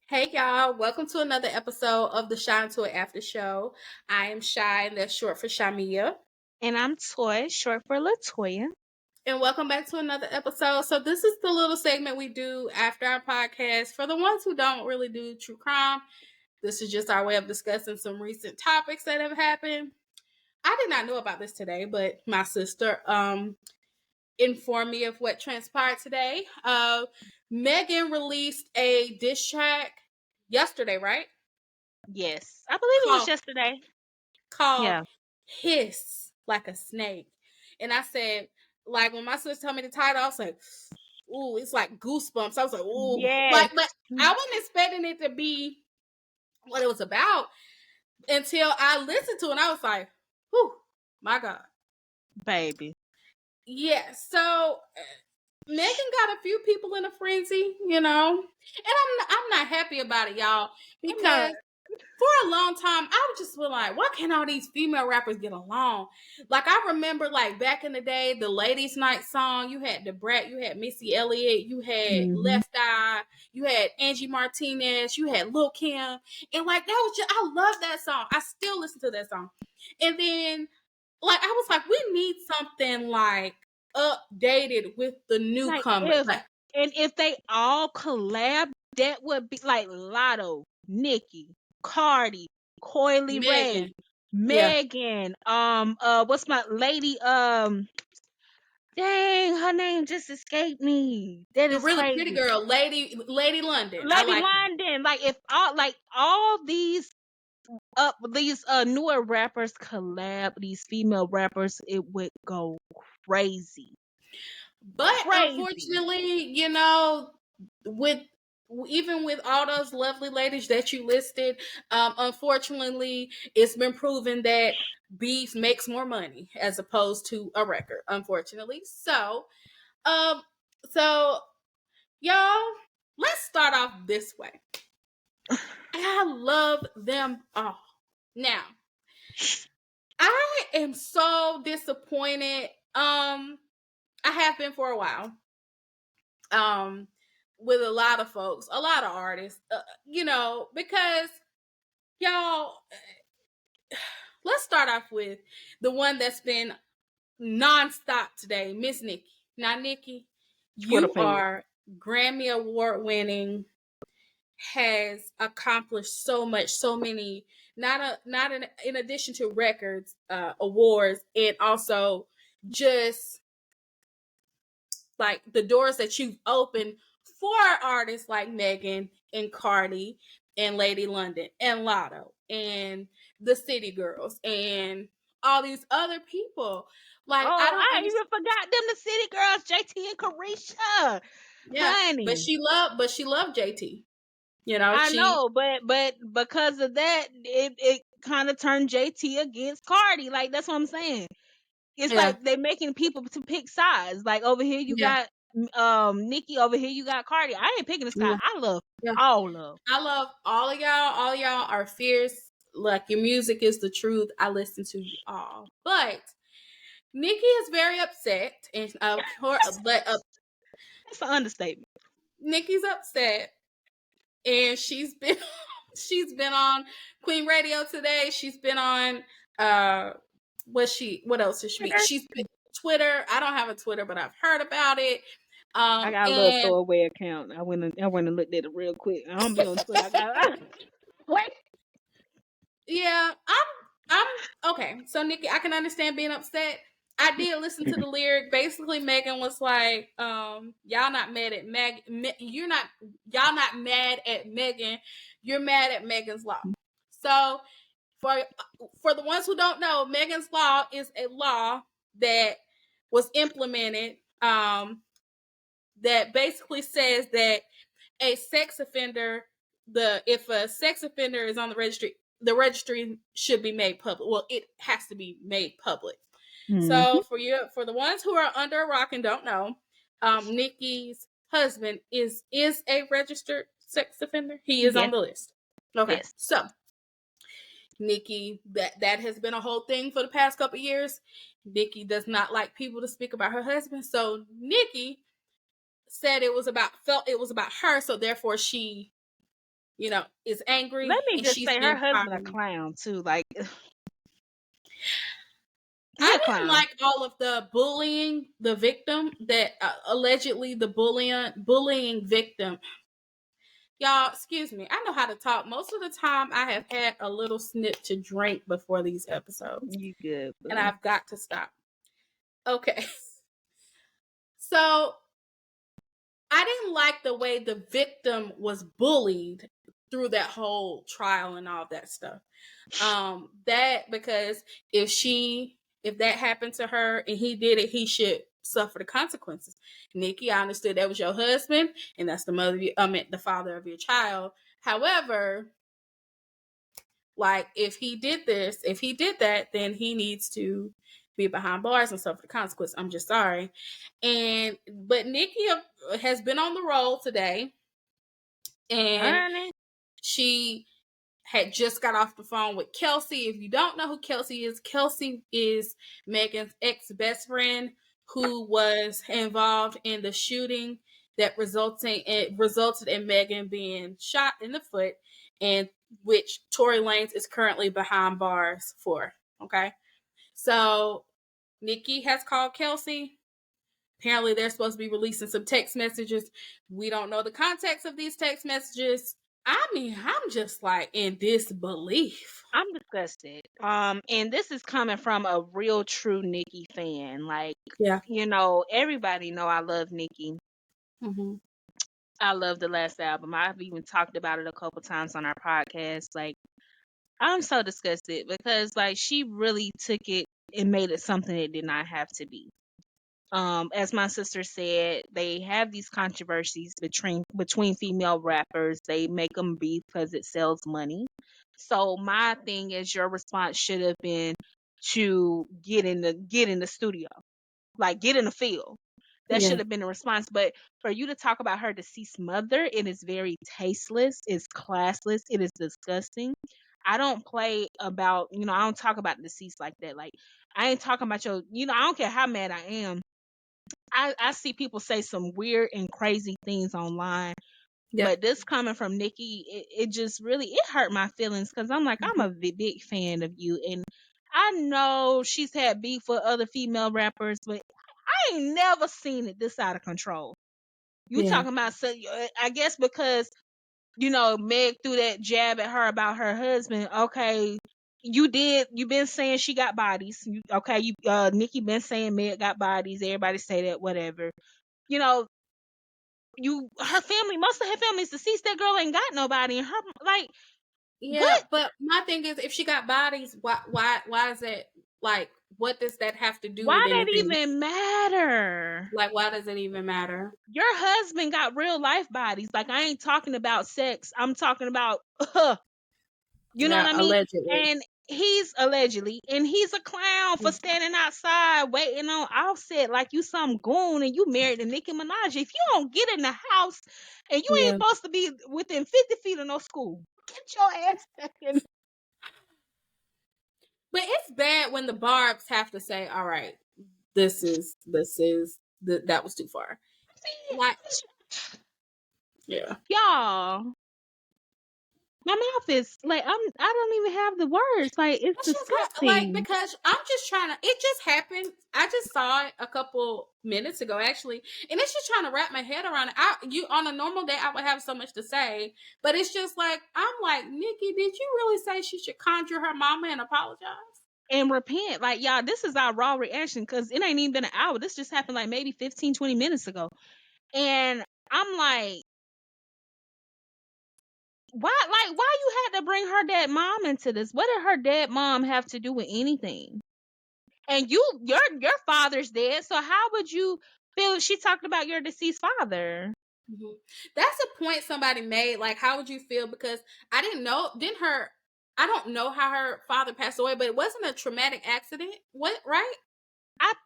Hey y'all, welcome to another episode of the SistasinCrimewithShiandToy Aftershow. I am Shy, and that's short for Shamia. And I'm Toy, short for Latoya. And welcome back to another episode. So this is the little segment we do after our podcast. For the ones who don't really do true crime, this is just our way of discussing some recent topics that have happened. I did not know about this today, but my sister informed me of what transpired today. Megan released a diss track yesterday, right? Yes, I believe it was Called yesterday. called Yeah. Hiss Like a Snake. And I said, like when my sister told me the title, I was like, ooh, it's like goosebumps. I was like, ooh. Yes. Like, but I wasn't expecting it to be what it was about until I listened to it and I was like, whew, my God. Baby. Yeah, so Megan got a few people in a frenzy, and I'm not happy about it, y'all, I'm not. because for a long time, I would just be like, why can't all these female rappers get along? Like, I remember, like, back in the day, the Ladies Night song, you had Da Brat, you had Missy Elliott, you had Mm-hmm. Left Eye, you had Angie Martinez, you had Lil' Kim, and, like, that was just, I love that song. I still listen to that song. And then, like, I was like, we need something, like, updated with the Like newcomers. Like, if they all collab, that would be like Lotto, Nicki, Cardi, Coily Ray, Megan. Yeah. Megan. What's my lady? Dang, her name just escaped me. That The is really pretty crazy. girl, Lady London. I Lady like her. London. Like if all these newer rappers collab, these female rappers, it would go crazy. But Crazy. unfortunately, with even with all those lovely ladies that you listed, unfortunately, it's been proven that beef makes more money as opposed to a record. Unfortunately, um, so y'all, let's start off this way. I love them all. Now, I am so disappointed. I have been for a while. Um, with a lot of folks, a lot of artists, because y'all, let's start off with the one that's been nonstop today, Miss Nicki. Now, Nicki, What a you fan. are Grammy Award winning, has accomplished so much, so many, not in addition to records, awards, and also just like the doors that you've opened for artists like Megan and Cardi and Lady London and Lotto and the City Girls and all these other people. Like, I Oh, don't I understand. even forgot them, the City Girls, JT and Carisha. Yeah, but Honey. she loved JT. You know, I she know, but because of that, it kind of turned JT against Cardi. Like that's what I'm saying. It's yeah, like they making people to pick sides. Like over here you yeah, got Nicki, over here you got Cardi. I ain't picking a side. yeah, I love yeah. all love. I love all of y'all. All of y'all are fierce. Like, your music is the truth. I listen to you all. But Nikki is very upset, and That's an understatement. Nikki's upset, and she's been she's been on Queen Radio today. She's been on what else is she? Twitter. She's been Twitter. I don't have a Twitter, but I've heard about it. I got a little And throwaway account. I went and looked at it real quick. I don't be on Twitter. I got what? yeah, I'm okay. So Nikki, I can understand being upset. I did listen to the lyric. Basically, Megan was like, y'all not mad at y'all not mad at Megan. You're mad at Megan's Law." So for for the ones who don't know, Megan's Law is a law that was implemented, that basically says that a sex offender, if a sex offender is on the registry should be made public. Well, it has to be made public. Mm-hmm. So for the ones who are under a rock and don't know, Nikki's husband is a registered sex offender. He is on Yes, the list. Okay, yes. so Nikki, that has been a whole thing for the past couple years. Nikki does not like people to speak about her husband, so Nikki felt it was about her, so therefore she is angry Let me and just she's say, her been husband a fired. clown too. Like, he I a didn't clown. like all of the bullying the victim that allegedly the bullying victim. Y'all, excuse me. I know how to talk. Most of the time, I have had a little snip to drink before these episodes, You good, and boo? I've got to stop. Okay. So I didn't like the way the victim was bullied through that whole trial and all that stuff. That because if that happened to her and he did it, he should suffer the consequences. Nicki, I understood that was your husband and that's the father of your child. However, like if he did that, then he needs to be behind bars and suffer the consequence. I'm just sorry. But Nicki has been on the roll today, and Honey, she had just got off the phone with Kelsey. If you don't know who Kelsey is Megan's ex best friend who was involved in the shooting that resulted in Megan being shot in the foot, and which Tory Lanez is currently behind bars for. Okay, so Nicki has called Kelsey. Apparently, they're supposed to be releasing some text messages. We don't know the context of these text messages. I mean, I'm just like in disbelief. I'm disgusted. And this is coming from a real true Nicki fan. Like, Yeah. everybody know I love Nicki. Mm-hmm. I love the last album. I've even talked about it a couple times on our podcast. Like, I'm so disgusted because like she really took it and made it something it did not have to be. As my sister said, they have these controversies between female rappers. They make them beef because it sells money. So my thing is, your response should have been to get in the studio, like get in the field. That Yeah. should have been a response. But for you to talk about her deceased mother, it is very tasteless. It's classless. It is disgusting. I don't play about, I don't talk about deceased like that. Like, I ain't talking about I don't care how mad I am. I see people say some weird and crazy things online, Yeah. but this coming from Nicki, it just really it hurt my feelings because I'm like, I'm Mm-hmm. a big fan of you, and I know she's had beef with other female rappers, but I ain't never seen it this out of control. You Yeah. talking about, so I guess because Meg threw that jab at her about her husband. Okay, you been saying she got bodies. Okay, Nicki been saying Meg got bodies. Everybody say that, whatever. You know, her family, most of her family is deceased. That girl ain't got nobody, and her like Yeah. what? But my thing is, if she got bodies, why is it like? What does that have to do with Why that anything? even matter? Like, why does it even matter? Your husband got real life bodies. Like, I ain't talking about sex. I'm talking about you know what Yeah. I mean? Allegedly. And he's allegedly, and he's a clown for standing outside waiting on Offset like you some goon and you married to Nicki Minaj. If you don't get in the house and you ain't Yeah. supposed to be within 50 feet of no school, get your ass back in. But it's bad when the barbs have to say, "All right, that was too far." Like, yeah. Y'all, my mouth is like I don't even have the words. Like, it's That's just like disgusting. because I'm just trying to. It just happened. I just saw it a couple minutes ago, actually, and it's just trying to wrap my head around it. You on a normal day, I would have so much to say, but it's just like I'm like, Nicki, did you really say she should conjure her mama and apologize? And repent. Like, y'all, this is our raw reaction because it ain't even been an hour. This just happened like maybe 15, 20 minutes ago. And I'm like, why you had to bring her dead mom into this? What did her dead mom have to do with anything? And your father's dead, so how would you feel if she talked about your deceased father? Mm-hmm. That's a point somebody made. Like, how would you feel? Because I didn't know. Didn't her? I don't know how her father passed away, but it wasn't a traumatic accident. What? Right?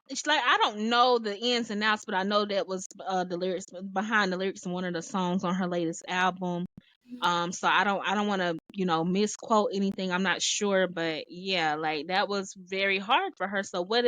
It's like I don't know the ins and outs, but I know that was the lyrics behind the lyrics in one of the songs on her latest album. So I don't want to, misquote anything. I'm not sure, but yeah, like that was very hard for her. So what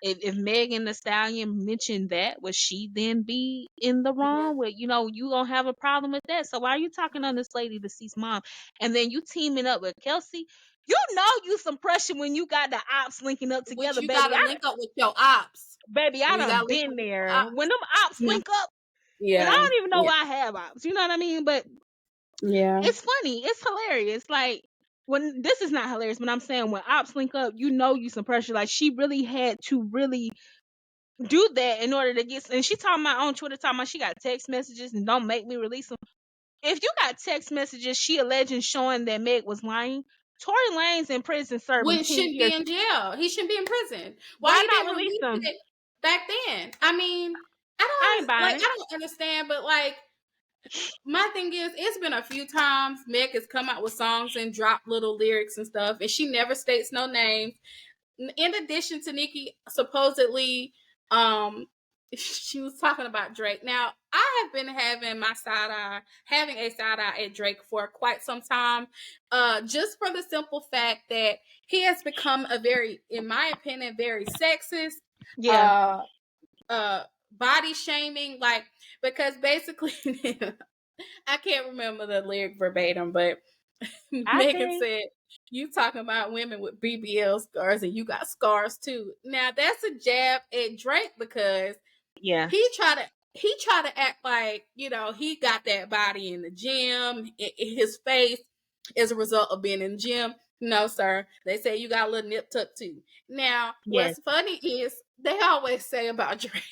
if Megan Thee Stallion mentioned that, would she then be in the wrong? With you gonna have a problem with that? So why are you talking on this lady deceased mom, and then you teaming up with Kelsey? You some pressure when you got the ops linking up Which together, you baby. gotta link up with your ops. I You done gotta link up been with your there. When ops. them ops Yeah. link up, and I Yeah. don't even know Yeah. why I have ops. You know what I mean? But Yeah. it's funny. It's hilarious. Like when this is not hilarious, but I'm saying when ops link up, you some pressure. Like she really had to really do that in order to get. And she talking about on Twitter talking about she got text messages and don't make me release them. If you got text messages, she alleging showing that Meg was lying. Tory Lane's in prison serving Which 10 shouldn't be years. in jail. He shouldn't be in prison. Why Why you not didn't release release them? it back then? I mean, I ain't buying I it. don't understand, but like my thing is, it's been a few times Meg has come out with songs and dropped little lyrics and stuff, and she never states no names. In addition to Nicki supposedly, she was talking about Drake. Now, I have been having a side eye at Drake for quite some time, just for the simple fact that he has become a very, in my opinion, very sexist, Yeah, uh, body shaming, like because basically, I can't remember the lyric verbatim, but I Megan think. said, "You talking about women with BBL scars, and you got scars too." Now that's a jab at Drake because Yeah, he tried to act like he got that body in the gym. His face is a result of being in the gym. No, sir. They say you got a little nip tuck too. Now, yes, what's funny is they always say about Drake.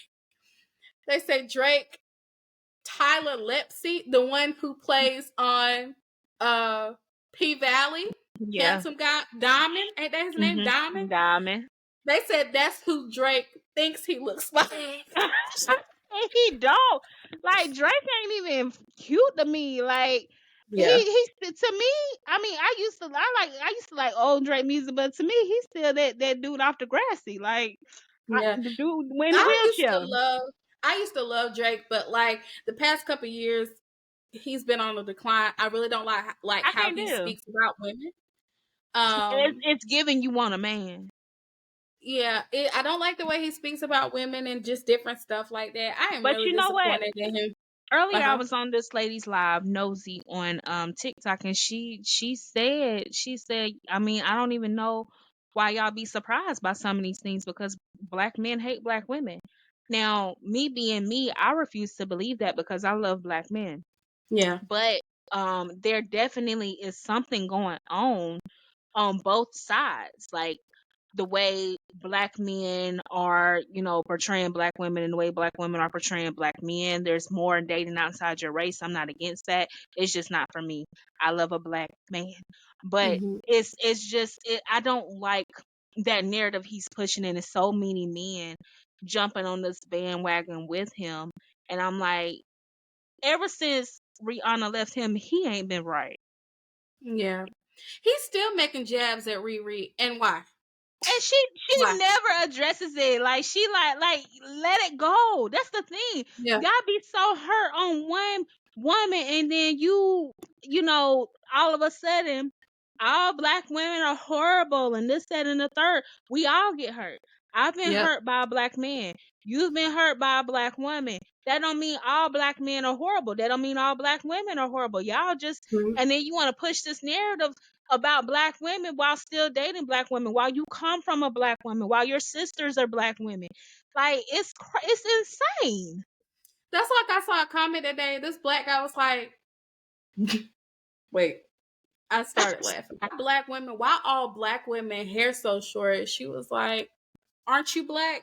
They say Drake, Tyler Lepsy, the one who plays on uh P Valley, yeah. handsome guy, Diamond, ain't that his name? Diamond? Diamond. They said that's who Drake thinks he looks like. And he don't. Like Drake ain't even cute to me. Like Yeah. he to me. I mean, I used to like old Drake music, but to me, he's still that dude off the grassy. Like Yeah. the dude in the I used to wheelchair. love I used to love Drake, but like the past couple years he's been on the decline. I really don't like I how can't he do. speaks about women. It's, Um it's giving you want a man. yeah, I don't like the way he speaks about women and just different stuff like that. I am But really you know what? disappointed in him. Earlier I Uh-huh. was on this lady's live nosy on TikTok, and she said, I mean, I don't even know why y'all be surprised by some of these things, because black men hate black women. Now, me being me, I refuse to believe that because I love black men. Yeah. But there definitely is something going on both sides. Like the way black men are, portraying black women and the way black women are portraying black men. There's more dating outside your race. I'm not against that. It's just not for me. I love a black man. But Hmm. I don't like that narrative he's pushing, and it's so many men jumping on this bandwagon with him. And I'm like, ever since Rihanna left him, he ain't been right. Yeah. He's still making jabs at Riri. And why? And she Why? never addresses it. Like she like let it go. That's the thing. Yeah. Y'all be so hurt on one woman, and then all of a sudden all black women are horrible and this, that, and the third. We all get hurt. I've been Yep. hurt by a black man. You've been hurt by a black woman. That don't mean all black men are horrible. That don't mean all black women are horrible. Y'all just, Mhm. and then you want to push this narrative about black women while still dating black women, while you come from a black woman, while your sisters are black women. Like it's insane. That's like I saw a comment today. This black guy was like, wait, I started laughing. Why black women, why all black women hair so short? She was like, aren't you black?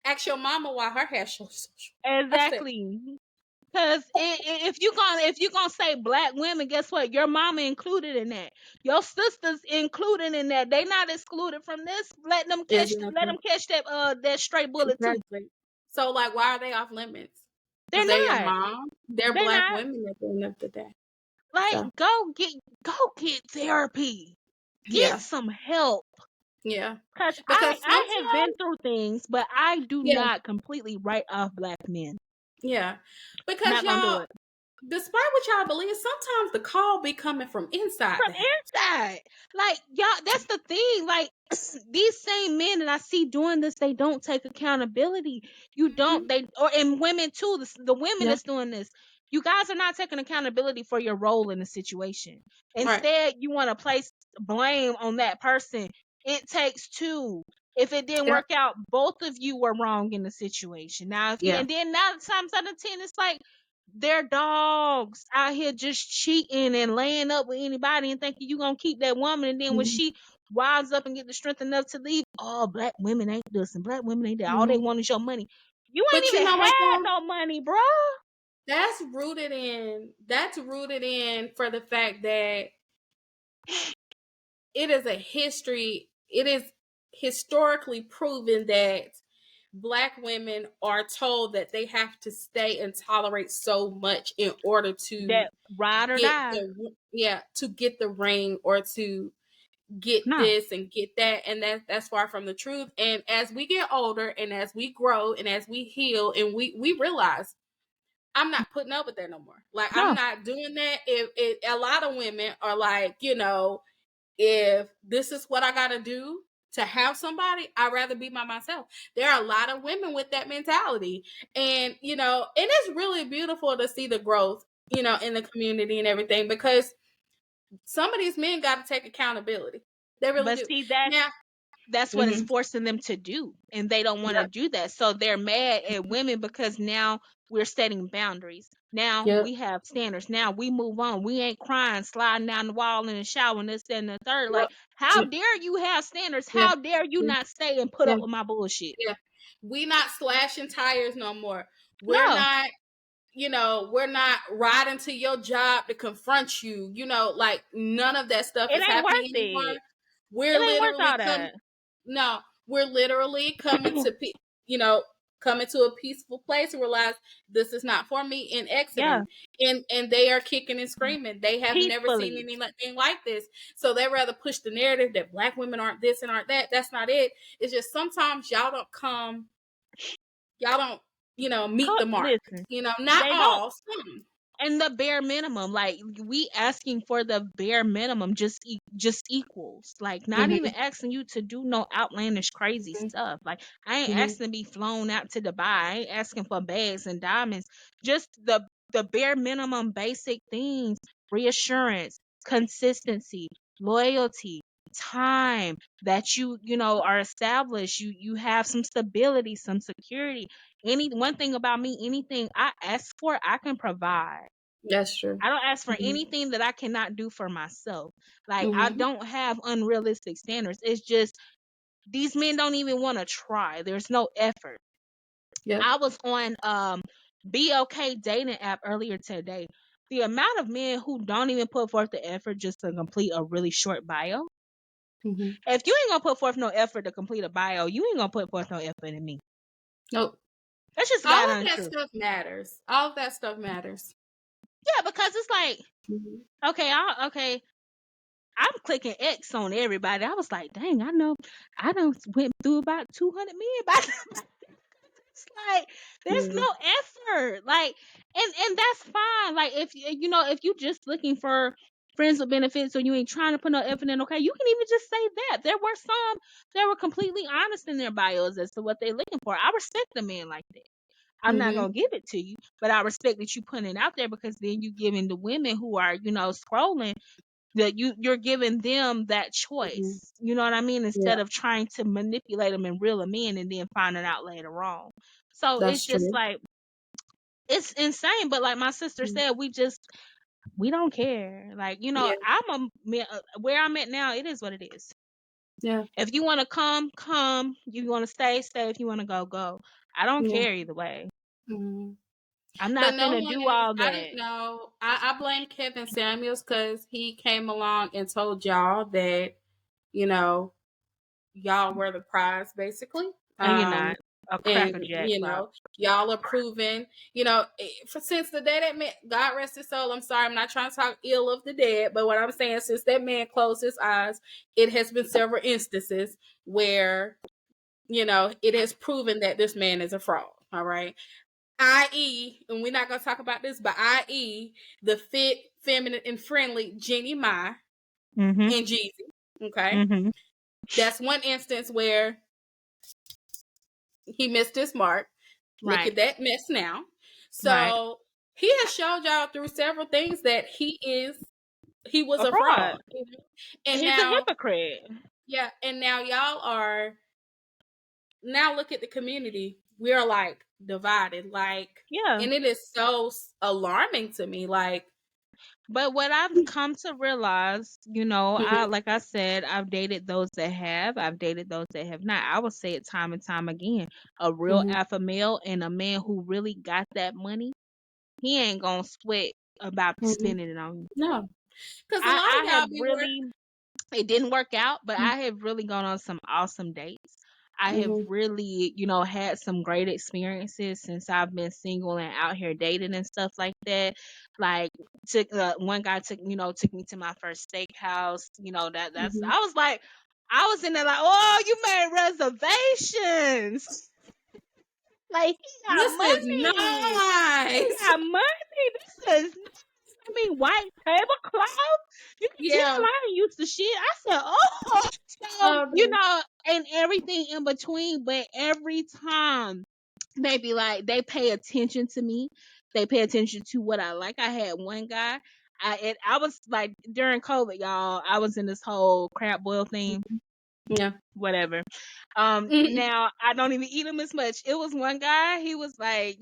Ask your mama why her hair so short. I said, Exactly. Because if you gonna say black women, guess what? Your mama included in that. Your sisters included in that. They not excluded from this. Let them exactly. catch that straight bullet too. Exactly. So like why are they off limits? Because They're they're your not. mom. They're They're black not. women at the end of the day. Like So go get therapy. Get yeah. some help. Yeah. Cause I Because I have been sometimes through things, but I do yeah. not completely write off black men. Yeah. Because Not gonna do y'all, it. despite what y'all believe, sometimes the call be coming from inside From the house. inside. Like, y'all, that's the thing. Like, these same men that I see doing this, they don't take accountability. You don't, Mhm. they, or, and women too, the women Yeah. that's doing this, you guys are not taking accountability for your role in the situation. Right. Instead, you want to place blame on that person. It takes two. If it didn't Yep. work out, both of you were wrong in the situation. Now, if you, Yeah. and then 9 times out of 10, it's like, they're dogs out here just cheating and laying up with anybody and thinking you gonna keep that woman, and then when Mhm. she winds up and get the strength enough to leave, oh, black women ain't this and black women ain't that. All they Mhm. want is your money. You But ain't you even know what had though? no money, bruh. That's rooted in for the fact that it is a history. It is historically proven that Black women are told that they have to stay and tolerate so much in order to That ride or get die. the ring, or to get No, this and get that, and that's far from the truth. And as we get older and as we grow and as we heal, and we realize I'm not putting up with that no more. Like, I'm no. not doing that. If a lot of women are like, if this is what I gotta do to have somebody, I'd rather be by myself. There are a lot of women with that mentality. And and it's really beautiful to see the growth, in the community and everything, because some of these men gotta take accountability. They really But do. see, Now, that's what it's mhm, forcing them to do, and they don't want to yep, do that, so they're mad at women because now we're setting boundaries. Now yep, we have standards. Now we move on. We ain't crying, sliding down the wall in the shower, and this, that, and the third. yep, Like, how yep, dare you have standards? yeah, How dare you yeah, not stay and put yeah, up with my bullshit? yeah. We not slashing tires no more. We're No, not we're not riding to your job to confront you. Like, none of that stuff it is ain't happening worth anymore. it. We're It ain't worth literally all come that. no, we're literally coming to you know, coming to a peaceful place and realize this is not for me, and Yeah, exiting. And they are kicking and screaming. They have never seen peacefully. anything like this. So they rather push the narrative that Black women aren't this and aren't that. That's not it. It's just sometimes y'all don't, meet the mark. Listen, Not they don't. all, some. And the bare minimum, like, we asking for the bare minimum just just equals, like, not even Mm-hmm. asking you to do no outlandish crazy stuff. Like, I ain't Mm-hmm. asking to be flown out to Dubai. I ain't asking for bags and diamonds. Just the bare minimum basic things: reassurance, consistency, loyalty, time, that are established. You have some stability, some security. Any one thing about me, anything I ask for, I can provide. That's true. I don't ask for Mm-hmm. anything that I cannot do for myself. Like, I Mm-hmm. don't have unrealistic standards. It's just these men don't even want to try. There's no effort. Yep. I was on Be Okay dating app earlier today. The amount of men who don't even put forth the effort just to complete a really short bio. Mm-hmm. If you ain't gonna put forth no effort to complete a bio, you ain't gonna put forth no effort in me. Nope. That's just God All of honest that truth. stuff matters. All of that stuff matters. Yeah, because it's like, Mm-hmm. okay, I'm clicking X on everybody. I was like, dang, I done went through about 200 men by it's like, there's Yeah. no effort. Like, and that's fine. Like, if you just looking for friends with benefits, or you ain't trying to put no effort in, okay, you can even just say that. There were some that were completely honest in their bios as to what they're looking for. I respect a man like that. I'm not Mm-hmm. gonna give it to you, but I respect that you putting it out there, because then you giving the women who are, scrolling, that you're giving them that Mm-hmm. choice. You know what I mean? Yeah, Instead of trying to manipulate them and reel them in, and then finding out later on. So it's that's just true. like, it's insane. But like my sister Mm-hmm. said, we don't care. Like, Yeah. where I'm at now. It is what it is. Yeah. If you want to come. You want to stay. If you want to go. I don't Yeah. care either way. Mm-hmm. I'm But not no finna one do is. all I didn't that. know. I blame Kevin Samuels because he came along and told y'all that you know y'all were the prize, basically. And you're not a And crackerjack, Bob. y'all are proven. Since the day that man, God rest his soul. I'm sorry, I'm not trying to talk ill of the dead, but what I'm saying, since that man closed his eyes, it has been several instances where it has proven that this man is a fraud. All right. i.e., and we're not gonna talk about this, but i.e., the fit, feminine, and friendly Jeannie Mai Mhm. and Jeezy. Okay, Mhm. that's one instance where he missed his mark. Look Right. at that mess now. Right. So he has showed y'all through several things that he was A a fraud. fraud. And He's a now, hypocrite. yeah, and now y'all are, now look at the community. We are like divided, like, Yeah. and it is so alarming to me. Like, But what I've come to realize, mhm, like I said, I've dated those that have, I've dated those that have not. I will say it time and time again. A real mhm, alpha male and a man who really got that money, he ain't gonna sweat about mhm. spending it on you. No, because a lot of I have y'all be working. really, it didn't work out, but I have really gone on some awesome dates. I have Mm-hmm, really, had some great experiences since I've been single and out here dating and stuff like that. Like, took one guy took me to my first steakhouse. That's hmm. I was like, I was in there like, oh, you made reservations. Like, he got This is money. He nice. got money. This is, I mean, white tablecloth. You can Yeah. tell I ain't used to shit. I said, oh. So, Okay. and everything in between, but every time they be like, they pay attention to me. They pay attention to what I like. I had one guy. I was like during COVID, y'all. I was in this whole crab boil thing, Yeah. whatever. Mhm, Now I don't even eat them as much. It was one guy. He was like,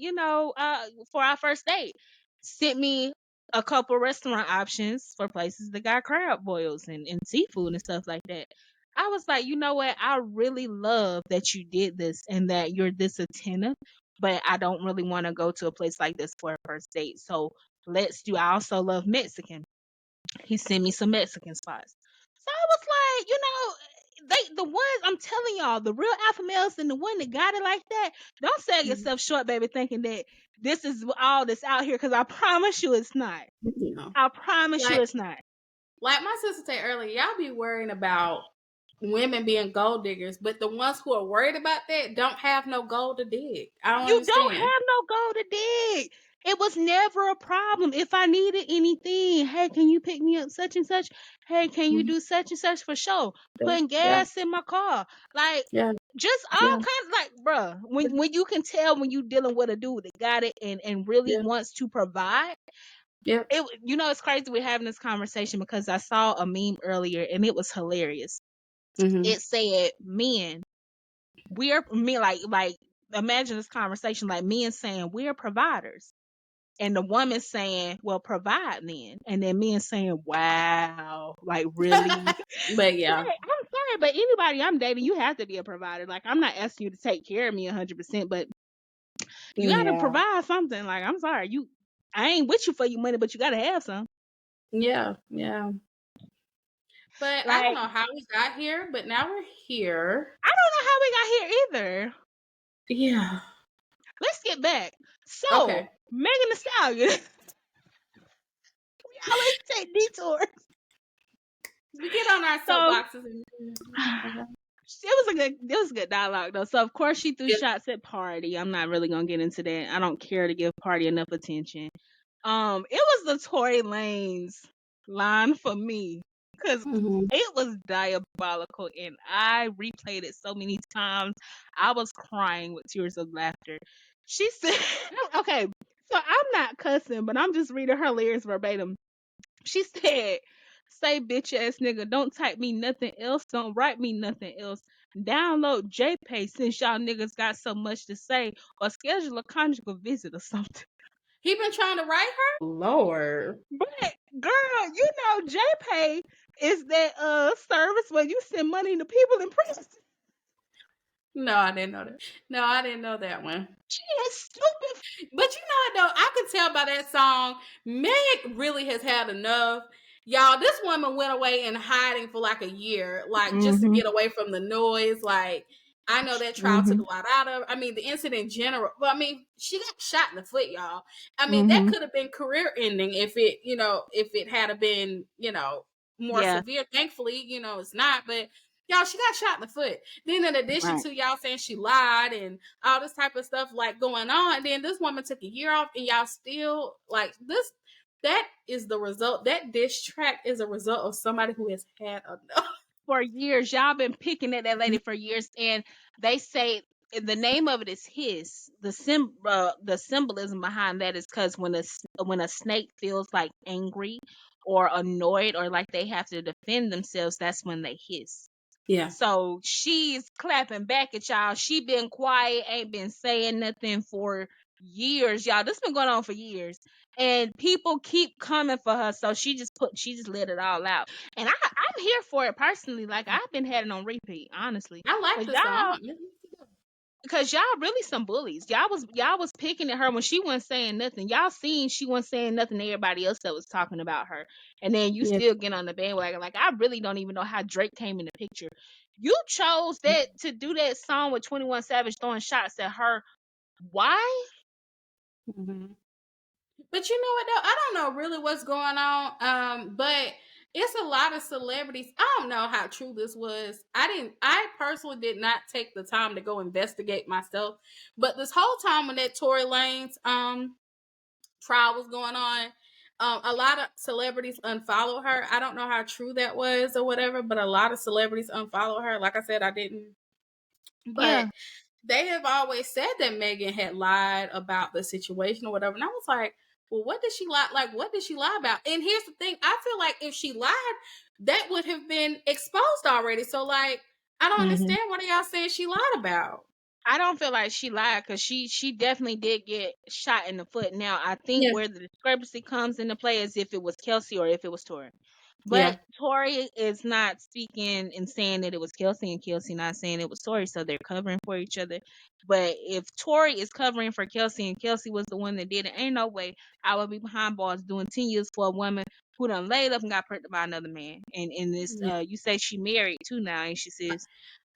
for our first date, sent me a couple restaurant options for places that got crab boils and seafood and stuff like that. I was like, you know what? I really love that you did this and that you're this attentive, but I don't really want to go to a place like this for a first date. So let's do. I also love Mexican. He sent me some Mexican spots. So I was like, the ones I'm telling y'all, the real alpha males and the one that got it like that, don't sell mhm. yourself short, baby, thinking that this is all that's out here, because I promise you it's not. You know, I promise you like it's not. like my sister said earlier, y'all be worrying about women being gold diggers, but the ones who are worried about that don't have no gold to dig. I don't You don't understand. have no gold to dig. It was never a problem. If I needed anything, hey, can you pick me up such and such? Hey, can you Mhm. do such and such for sure? Yeah. Putting Yeah. gas in my car. Like, Yeah. just all Yeah. kinds, like, bruh, when you can tell when you dealing with a dude that got it and really Yeah. wants to provide. Yeah. It's crazy we're having this conversation because I saw a meme earlier and it was hilarious. Mm-hmm. It said, men, we're me like imagine this conversation like men saying we're providers and the woman saying, well, provide then, and then men saying, wow, like, really? But yeah. Like, I'm sorry, but anybody I'm dating, you have to be a provider. Like, I'm not asking you to take care of me 100%, but you got to Yeah. provide something. Like, I'm sorry, I ain't with you for your money, but you got to have some. Yeah. Yeah. But I don't Like, know how we got here, but now we're here. I don't know how we got here either. Yeah. Let's get back. So, Okay. Megan Thee Stallion, we always take detours. We get on our So, soapboxes and okay. it was a good dialogue though. So of course she threw Yeah. shots at Party. I'm not really gonna get into that. I don't care to give Party enough attention. It was the Tory Lanez line for me because Mm-hmm. it was diabolical and I replayed it so many times. I was crying with tears of laughter. She said, okay, so I'm not cussing, but I'm just reading her lyrics verbatim. She said, say bitch ass nigga, don't type me nothing else, don't write me nothing else. Download JPay since y'all niggas got so much to say, or schedule a conjugal visit or something. He been trying to write her? Lord. But girl, JPay is that service where you send money to people in prison. No, I didn't know that. No, I didn't know that one. She is stupid. But you know what though? I could tell by that song, Meg really has had enough. Y'all, this woman went away in hiding for like a year, like just to Mhm. get away from the noise. Like, I know that trial took a Mhm. lot out of her. I mean, the incident in general. But I mean, she got shot in the foot, y'all. I mean, that Mhm. could have been career ending if it, if it had been, more Yeah. severe. Thankfully, it's not. But Y'all, she got shot in the foot. Then in addition Right. to y'all saying she lied and all this type of stuff like going on, and then this woman took a year off and y'all still like this. That is the result. That diss track is a result of somebody who has had enough. For years, y'all been picking at that lady for years, and they say the name of it is his. The symbolism behind that is because when a snake feels like angry or annoyed or like they have to defend themselves, that's when they hiss. Yeah. So she's clapping back at y'all. She been quiet, ain't been saying nothing for years, y'all. This been going on for years, and people keep coming for her. So she just let it all out, and I'm here for it personally. Like I've been had it on repeat, honestly, I like cause this song. y'all really some bullies. Y'all was picking at her when she wasn't saying nothing. Y'all seen she wasn't saying nothing to everybody else that was talking about her, and then you Yeah. still get on the bandwagon. Like I really don't even know how Drake came in the picture. You chose that to do that song with 21 Savage throwing shots at her. Why? Mm-hmm. But you know what though? I don't know really what's going on. But it's a lot of celebrities. I don't know how true this was. I personally did not take the time to go investigate myself. But this whole time when that Tory Lanez trial was going on, a lot of celebrities unfollow her. I don't know how true that was or whatever, but a lot of celebrities unfollow her. Like I said, I didn't. But Yeah, they have always said that Megan had lied about the situation or whatever. And I was like, well, what did she lie? Like, what did she lie about? And here's the thing. I feel like if she lied, that would have been exposed already. So, like, I don't hmm understand what are y'all saying she lied about. I don't feel like she lied because she definitely did get shot in the foot. Now I think Yeah. where the discrepancy comes into play is if it was Kelsey or if it was Tori. Yeah. But Tori is not speaking and saying that it was Kelsey, and Kelsey not saying it was Tori, so they're covering for each other. But if Tori is covering for Kelsey and Kelsey was the one that did it, ain't no way I would be behind bars doing 10 years for a woman who done laid up and got pregnant by another man. And this Yeah. you say she married too now, and she says,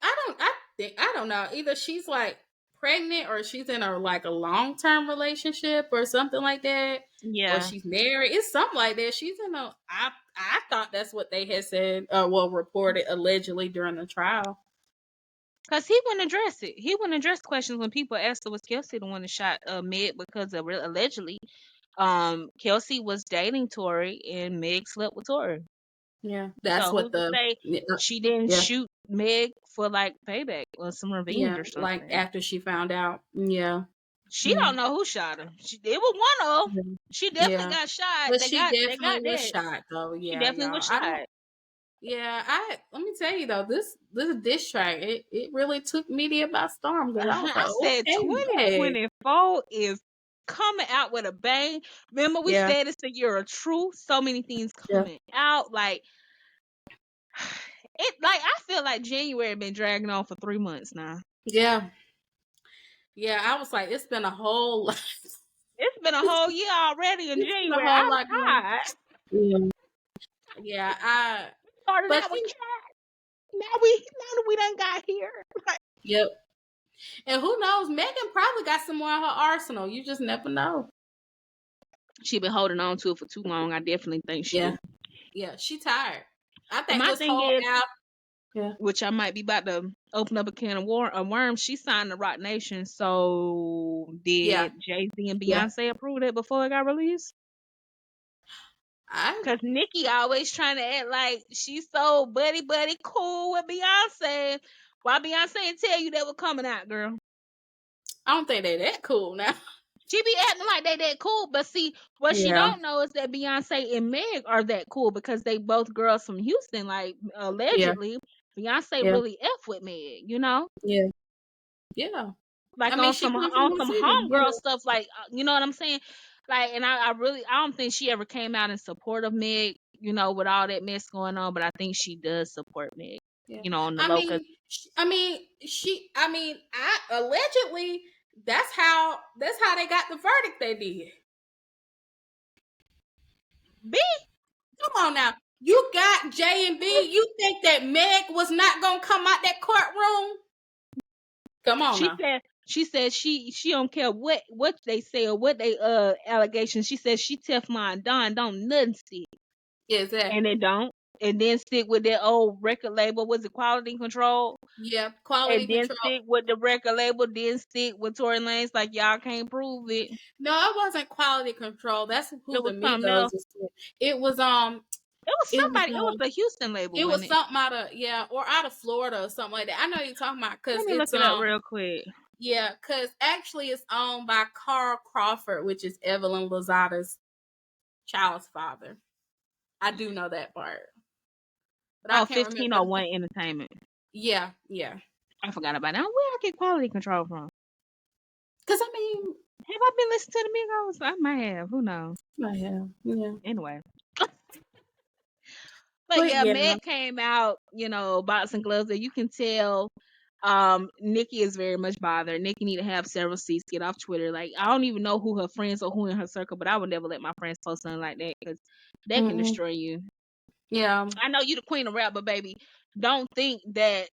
I don't know. Either she's like pregnant or she's in a like a long term relationship or something like that. Or yeah. she's married. It's something like that. She's in a I thought that's what they had said, reported allegedly during the trial. Cause he wouldn't address it. He wouldn't address questions when people asked her was Kelsey the one that shot Meg because allegedly Kelsey was dating Tori and Meg slept with Tori. Yeah. That's So what who's to the say she didn't yeah. shoot Meg for like payback or some revenge Yeah, or like something? after she found out. Yeah. She Yeah. don't know who shot her. It was one of 'em. Yeah. She definitely Yeah. got shot. But she They got definitely was that. shot though. She Yeah, definitely y'all. was I don't shot. yeah, I let me tell you though, this diss track, it really took media by storm because I was like, I said okay, yeah. 2024 is coming out with a bang. Remember we Yeah. said it's the year of truth. So many things Yeah. coming out. Like I feel like January been dragging on for 3 months now. Yeah. Yeah. I was like, it's been a whole lot. It's been a whole year already in It's been a January. whole I'm lot going. tired. Yeah. Yeah. Started But out with you cat. Now we done got here. yep. And who knows? Megan probably got some more in her arsenal. You just never know. She been holding on to it for too long. I definitely think she Yeah. do. Yeah. She tired. I And think my this thing whole is, album. Yeah. which I might be about to open up a can of worms. She signed the Rock Nation. So Yeah. did Jay Z and Yeah. Beyonce approve it before it got released? I Cause Nicki always trying to act like she's so buddy cool with Beyonce. Why Beyonce ain't tell you that was coming out, girl? I don't think they that cool now. She be acting like they that cool, but see, what she Yeah. don't know is that Beyonce and Meg are that cool because they both girls from Houston. Like Yeah. allegedly, Beyonce Yeah. really f with Meg, you know, Yeah. Yeah. I like mean, on she some come from on New some Zealand. homegirl Yeah. stuff. Like you know what I'm saying? Like, and I don't think she ever came out in support of Meg, you know, with all that mess going on. But I think she does support Meg, Yeah. you know, on the I low. Cause mean, I allegedly that's how they got the verdict they did. B, Come on now. You got J and B. You think that Meg was not gonna come out that courtroom? Come on she now. said she don't care what they say or what they allegations. She said she Teflon Don don't nothing stick, Yeah, and exactly. it don't. and then stick with that old record label. Was it Quality Control? Yeah, And quality then control. stick with the record label, then stick with Tory Lanez. Like, y'all can't prove it. No, it wasn't quality control. That's who It the was something Migos else. is with. It was It was it was somebody. It was a Houston label, it was wasn't it? something out of or out of Florida or something like that. I know you're talking about Let because me look it's it up real quick. yeah, because actually it's owned by Carl Crawford, which is Evelyn Lozada's child's father. I do know that part, but I Oh, can't remember. 1501 Entertainment. Yeah, yeah. I forgot about that. Where I get Quality Control from? Because I mean, Have I been listening to the Migos? I might have. Who knows? I have, yeah. Anyway. But But yeah, yeah, Meg came out, boxing gloves, and you can tell Nicki is very much bothered. Nicki need to have several seats, get off Twitter. Like, I don't even know who her friends or who in her circle, but I would never let my friends post something like that because that can destroy you. yeah. I know you the queen of rap, but baby, don't think that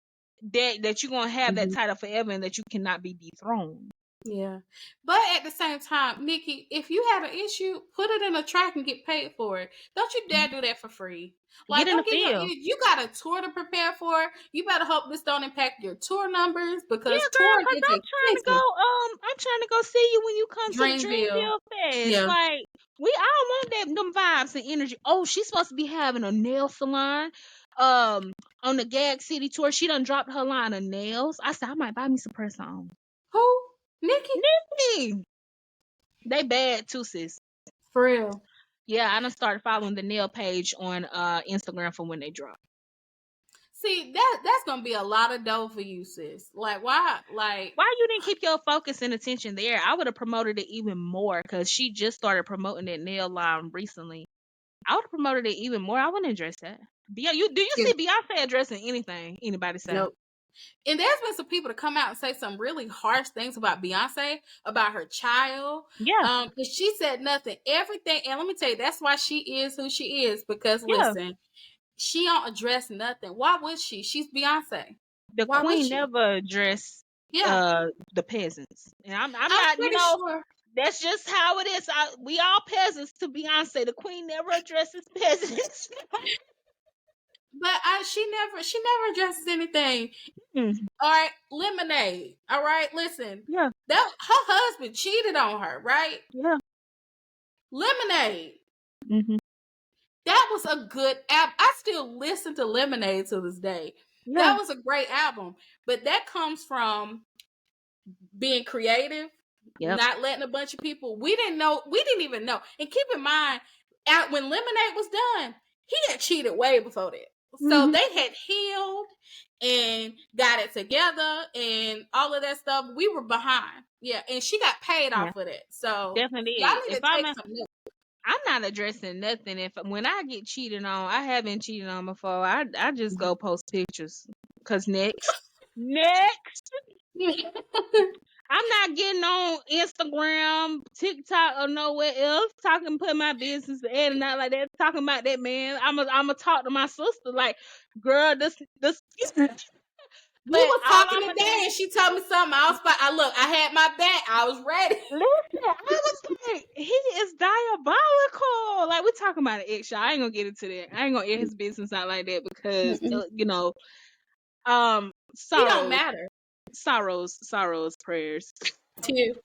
you're gonna have that title forever and that you cannot be dethroned. Yeah. But at the same time, Nicki, if you have an issue, put it in a track and get paid for it. Don't you dare do that for free. Like, Get in the don't get field. you got a tour to prepare for. You better hope this don't impact your tour numbers because Yeah, girl, touring cause is expensive. I'm trying to go see you when you come to the Dreamville. Dreamville Fest. Yeah. Like, we all want them vibes and energy. Oh, she's supposed to be having a nail salon, on the Gag City tour. She done dropped her line of nails. I said I might buy me some press on. Who? Nicki? Nicki, they bad too, sis. For real. Yeah, I done started following the nail page on Instagram from when they drop. See, that's gonna be a lot of dough for you, sis. Like, why? Like, Why you didn't keep your focus and attention there? I would have promoted it even more because she just started promoting that nail line recently. I would have promoted it even more. I wouldn't address that. Do you yeah, see Beyonce addressing anything anybody say? nope. And there's been some people to come out and say some really harsh things about Beyonce, about her child. Yeah, But she said nothing. Everything, and let me tell you, that's why she is who she is. Because yeah. listen, she don't address nothing. Why would she? She's Beyonce. The Why would queen she? never addressed Yeah, the peasants, and I'm I'm not. pretty sure. That's just how it is. We all peasants to Beyonce. The queen never addresses peasants. But she never addresses anything. Mm, All right, Lemonade. All right, listen. yeah, That her husband cheated on her, right? yeah. Lemonade. Hmm. That was a good album. I still listen to Lemonade to this day. Yeah, That was a great album. But that comes from being creative, yep. not letting a bunch of people. We didn't even know. And keep in mind, when Lemonade was done, he had cheated way before that. So Hmm. they had healed and got it together and all of that stuff. We were behind. Yeah. And she got paid Yeah, off of that. So definitely y'all is. need to take some notes. I'm not addressing nothing. If when I get cheated on, I haven't cheated on before. I just go post pictures. Cause next, I'm not getting on Instagram, TikTok, or nowhere else putting my business ad and not like that. Talking about that man. I'ma talk to my sister like, girl, this. We But was all talking I'ma today and she told me something. I had my back. I was ready. listen. I was like, he is diabolical. Like, we talking about an ex. I ain't gonna get into that. I ain't gonna air his business out like that because He don't sorrows, matter. prayers. Too.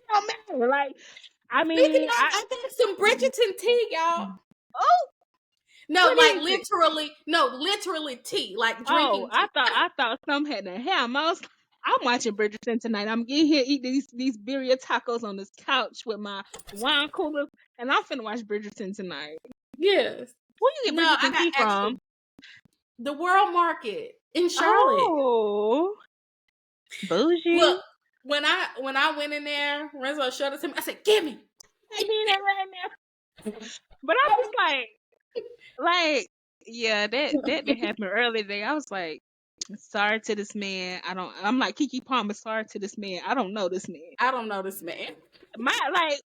Don't matter. Like, I Speaking mean, of, I got some Bridgerton tea, y'all. oh, No, what like is it? literally tea, like Oh, drinking I tea. thought some had the ham. I'm watching Bridgerton tonight. I'm getting here eat these birria tacos on this couch with my wine cooler, and I'm finna watch Bridgerton tonight. Yes. Who you get No, I Bridgerton got tea actually from? the World Market in Charlotte. Oh, Look, bougie. when I went in there, Renzo showed it to me. I said, "Give me." I need it right now. But I'm just like, yeah, that happened earlier today. I was like, sorry to this man. I'm like Kiki Palmer. Sorry to this man. I don't know this man. I don't know this man. My like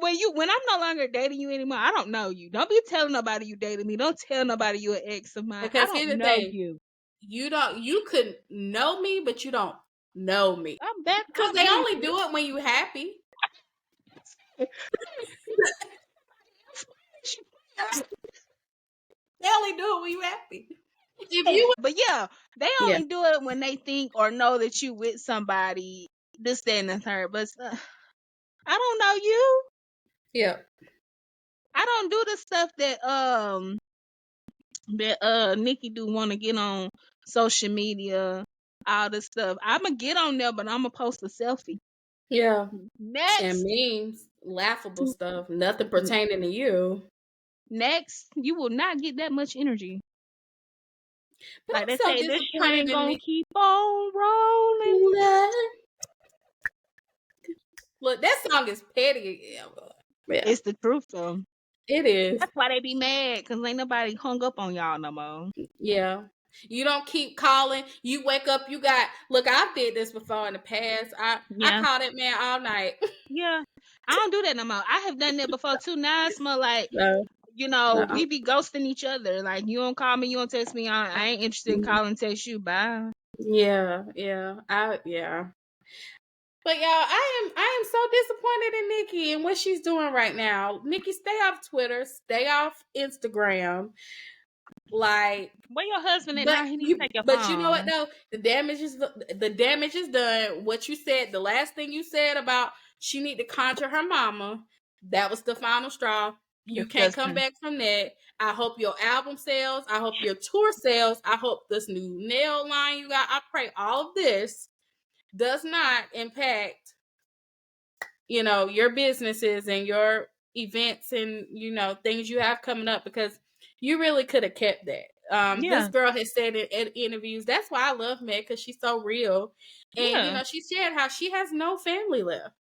when I'm no longer dating you anymore, I don't know you. Don't be telling nobody you dated me. Don't tell nobody you an ex of mine. I Because here's don't the know thing, you. you could know me, but you don't know me. I'm back. Because they only do it when you happy. only do it when you happy. If you But yeah, they yeah, only do it when they think or know that you with somebody, this, that, and the third. But I don't know you. yeah, I don't do the stuff that Nicki do, want to get on social media, all this stuff. I'ma get on there, but I'ma post a selfie. yeah. And Next, memes, laughable stuff, nothing pertaining to you. next, you will not get that much energy. But Like they I'm so say, this train disappointed in gonna Nicki. keep on rolling. Look, that song is petty. Yeah, It's the truth though. it is. That's why they be mad, cause ain't nobody hung up on y'all no more. Yeah. You don't keep calling. You wake up, you got look, I've did this before in the past. I Yeah, called that man all night. yeah. I don't do that no more. I have done that before too. Now it's more like, No, no. we be ghosting each other. Like, you don't call me, you don't text me. I ain't interested in calling, text you. Bye. Yeah, yeah. Yeah. But y'all, I am so disappointed in Nicki and what she's doing right now. Nicki, stay off Twitter, stay off Instagram. Like Where your husband at now? He need to take your but you know what phone. though? The damage is done. What you said, the last thing you said about she need to conjure her mama, that was the final straw. You can't come Disgusting. back from that. I hope your album sells. I hope your tour sells. I hope this new nail line you got. I pray all of this does not impact, your businesses and your events and, things you have coming up because you really could have kept that. This Yeah, girl has said in interviews, that's why I love Meg because she's so real. And, yeah. she shared how she has no family left.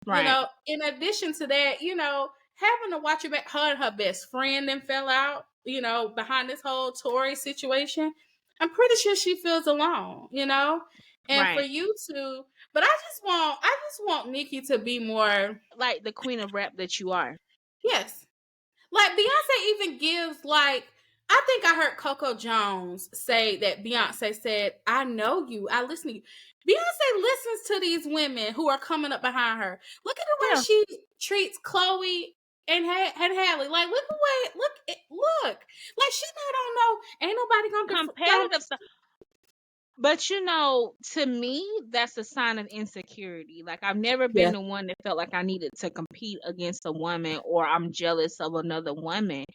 Right, In addition to that, having to watch her and her best friend then fell out, behind this whole Tory situation. I'm pretty sure she feels alone. And for right. you to, but I just want Nicki to be more, Like the queen of rap that you are. yes. Like Beyonce even gives like I think I heard Coco Jones say that Beyonce said, "I know you. I listen to you." Beyonce listens to these women who are coming up behind her. Look at the way Yeah, she treats Chloe and Hallie. Like look the way look. Like she not don't know. Ain't nobody gonna don't. competitive stuff. But to me, that's a sign of insecurity. Like, I've never been Yeah, the one that felt like I needed to compete against a woman or I'm jealous of another woman.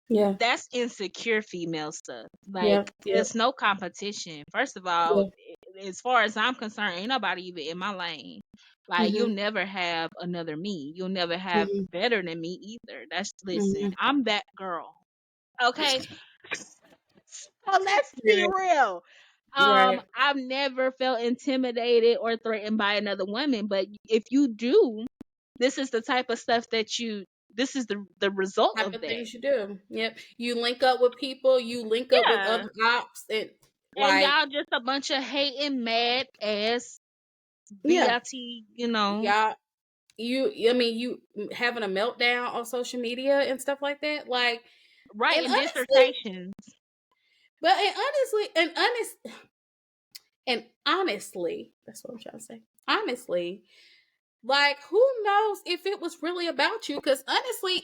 yeah, That's insecure female stuff. yeah, Like, yeah, it's no competition. First of all, yeah. as far as I'm concerned, ain't nobody even in my lane. Like, you'll Mhm, never have another me. You'll never have mhm, better than me either. Listen, mhm. I'm that girl. Okay? So let's be Yeah, real. right. I've never felt intimidated or threatened by another woman, but if you do, this is the type of stuff this is the result Type of of that. things you do. Yep. You link up with people. You link up with Yeah. other ops, and And like y'all just a bunch of hating, mad ass yeah, BIT. y'all. I mean, you having a meltdown on social media and stuff like that. Like, and Writing honestly, dissertations. and honestly, that's what I'm trying to say. Honestly, like, who knows if it was really about you? Because honestly,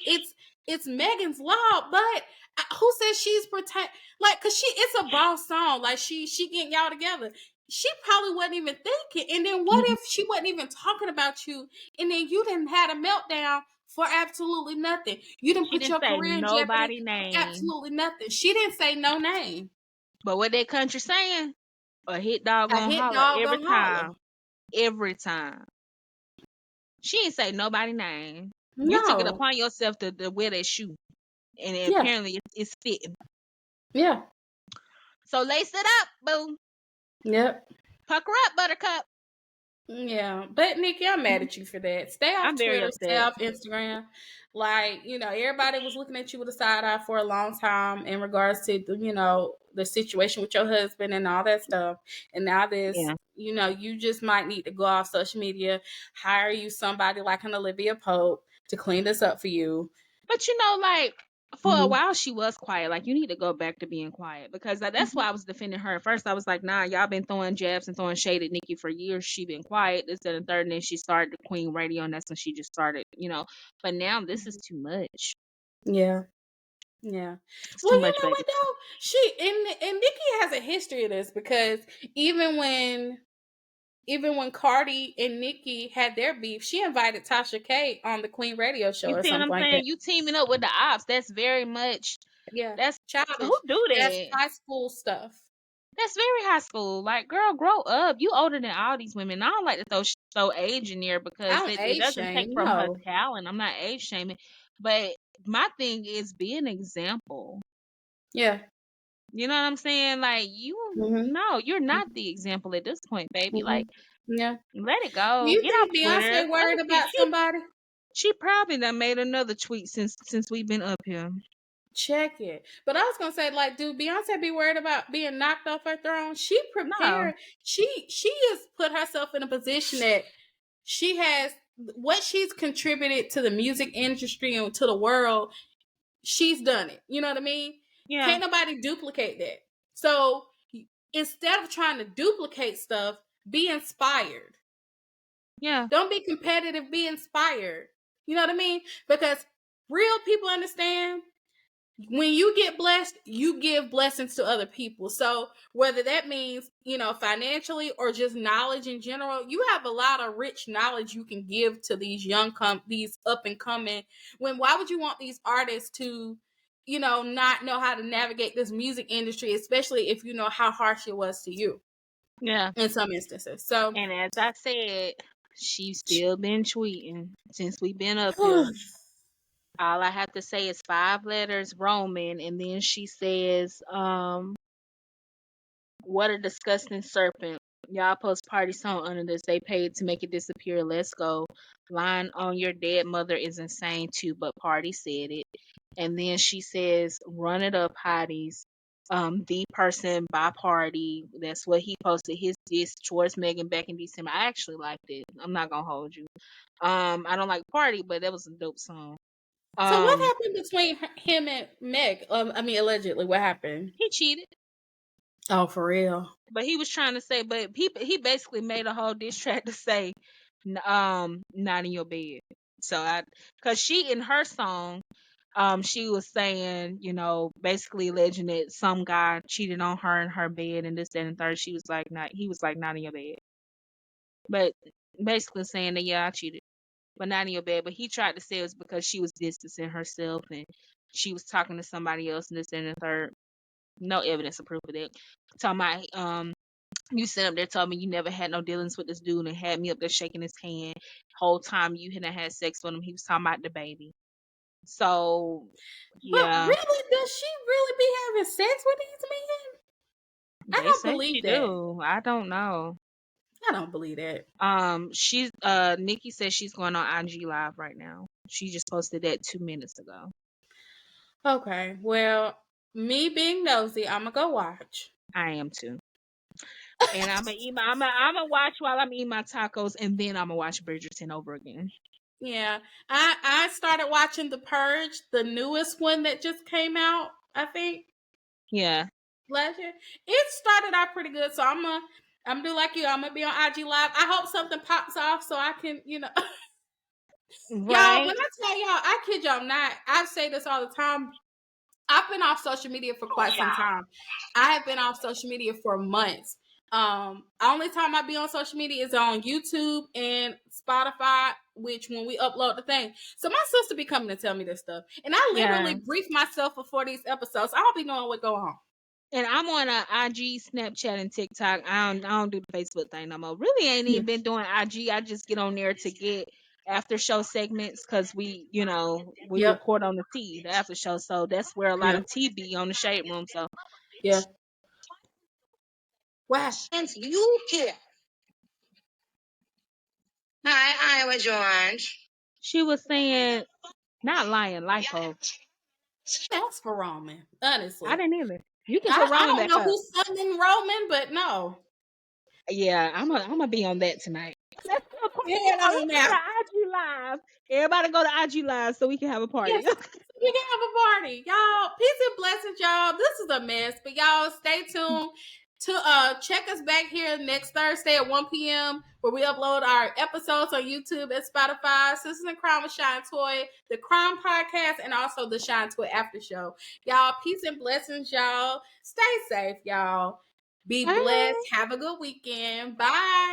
it's Megan's Law, but who says she's protect? Like, cause it's a boss song. Like she getting y'all together. She probably wasn't even thinking. And then what if she wasn't even talking about you? And then you didn't had a meltdown for absolutely nothing. You didn't She put didn't your say career in jeopardy nobody for name. absolutely nothing. She didn't say no name. But what that country saying? A hit dog A gonna hit holler dog every gonna holler. time. Every time. She ain't say nobody name. You took it No. upon yourself to wear that shoe. And Yeah. apparently it's fitting. Yeah. So lace it up, boo. Yep. Pucker up, buttercup. Yeah, but Nikki, I'm mad at you for that. Stay off I'm very Twitter, stay upset. off Instagram. Like, everybody was looking at you with a side eye for a long time in regards to, the situation with your husband and all that stuff. And now this, Yeah. you just might need to go off social media, hire you somebody like an Olivia Pope to clean this up for you. But like for a Mm-hmm. while she was quiet. Like, you need to go back to being quiet because that's why I was defending her. At first I was like, nah, y'all been throwing jabs and throwing shade at Nicki for years. She been quiet, this, that, and third, and then she started the Queen Radio, and that's when she just started. But now this is too much. Yeah. Yeah. It's Well, too you much, know baby. what though? She and Nicki has a history of this because even when Cardi and Nicki had their beef, she invited Tasha K on the Queen Radio show You or see what something I'm like that. saying? You teaming up with the ops. That's very much. Yeah. That's who Childish. do That's that. high school stuff. That's very high school. Like, girl, grow up. You older than all these women. I don't like to throw age in there I because don't it age doesn't take shame. from her No. talent. I'm not age shaming, but my thing is be an example. Yeah. You know what I'm saying? Like, Mhm. no, you're not the example at this point, baby. Like, Mhm. Yeah. let it Do go. you Get off think Twitter. Beyonce Let worried me see. about somebody? She probably done made another tweet since we've been up here. Check it. But I was gonna say, like, do Beyonce be worried about being knocked off her throne? She No. prepared. She has put herself in a position that she has what she's contributed to the music industry and to the world. She's done it. You know what I mean? Yeah. Can't nobody duplicate that. So instead of trying to duplicate stuff, be inspired. Yeah. Don't be competitive. Be inspired. You know what I mean? Because real people understand when you get blessed, you give blessings to other people. So whether that means, financially or just knowledge in general, you have a lot of rich knowledge you can give to these these up and coming. Why would you want these artists to, not know how to navigate this music industry, especially if you know how harsh it was to you Yeah. in some instances. So And as I said, she's still been tweeting since we've been up here. All I have to say is 5 letters Roman, and then she says, what a disgusting serpent. Y'all post party song under this. They paid to make it disappear. Let's go. Line on your dead mother is insane too, but party said it. And then she says, run it up, hotties. The person by party. That's what he posted his diss towards Megan back in December. I actually liked it. I'm not gonna hold you. I don't like party, but that was a dope song. So what Um, happened between him and Meg? Allegedly, what happened? he cheated. Oh, for real? But he was trying to say, but he basically made a whole diss track to say, not in your bed. So cause she in her song, she was saying, basically alleging that some guy cheated on her in her bed and this, that, and third. She was like, not. He was like, not in your bed. But basically saying that yeah, I cheated, but not in your bed. But he tried to say it was because she was distancing herself and she was talking to somebody else and this, that, and the third. No evidence of proof of that. Talking about you sit up there telling me you never had no dealings with this dude and had me up there shaking his hand. Whole time you hadn't had sex with him, he was talking about the baby. So But yeah, really, does she really be having sex with these men? I they don't say she believe that. do. I don't know. I don't believe that. She's Nicki says she's going on IG Live right now. She just posted that 2 minutes ago. Okay, well, me being nosy, I'm gonna go watch. I am too. And I'm gonna watch while I'm eating my tacos, and then I'm gonna watch Bridgerton over again. Yeah, I started watching The Purge, the newest one that just came out. I think Yeah. last year. It started out pretty good, so I'm gonna do like you. I'm gonna be on IG Live. I hope something pops off so I can, y'all. Right. When I tell y'all, I kid y'all not. I say this all the time. I've been off social media for quite some time. I have been off social media for months. Only time I be on social media is on YouTube and Spotify, which when we upload the thing. So my sister be coming to tell me this stuff. And I Yeah. literally brief myself before these episodes. I don't be knowing what go on. And I'm on IG, Snapchat, and TikTok. I don't do the Facebook thing no more. Really ain't Yeah. even been doing IG. I just get on there to get after show segments because we Yep. record on the after show. So that's where a lot Yeah. of tea be on the shade room. So Yeah. Wow. And you here. Hi, Iowa George. she was saying, not lying, lipo. That's for Roman. I Honestly. didn't either. You can put I Roman don't back know up. who's summoning Roman, but no. Yeah, I'm gonna be on that tonight. Let's do a party, Head y'all. on Let's go now. to IG Live. Everybody go to IG Live so we can have a party. Yes, we can have a party. Y'all, peace and blessings, y'all. This is a mess, but y'all stay tuned. to check us back here next Thursday at 1 p.m. where we upload our episodes on YouTube and Spotify. Sisters in Crime with SistasinCrimewithShiandToy, the Crime Podcast, and also the SistasinCrimewithShiandToy After Show. Y'all, peace and blessings, y'all. Stay safe, y'all. Be blessed. Have a good weekend. Bye.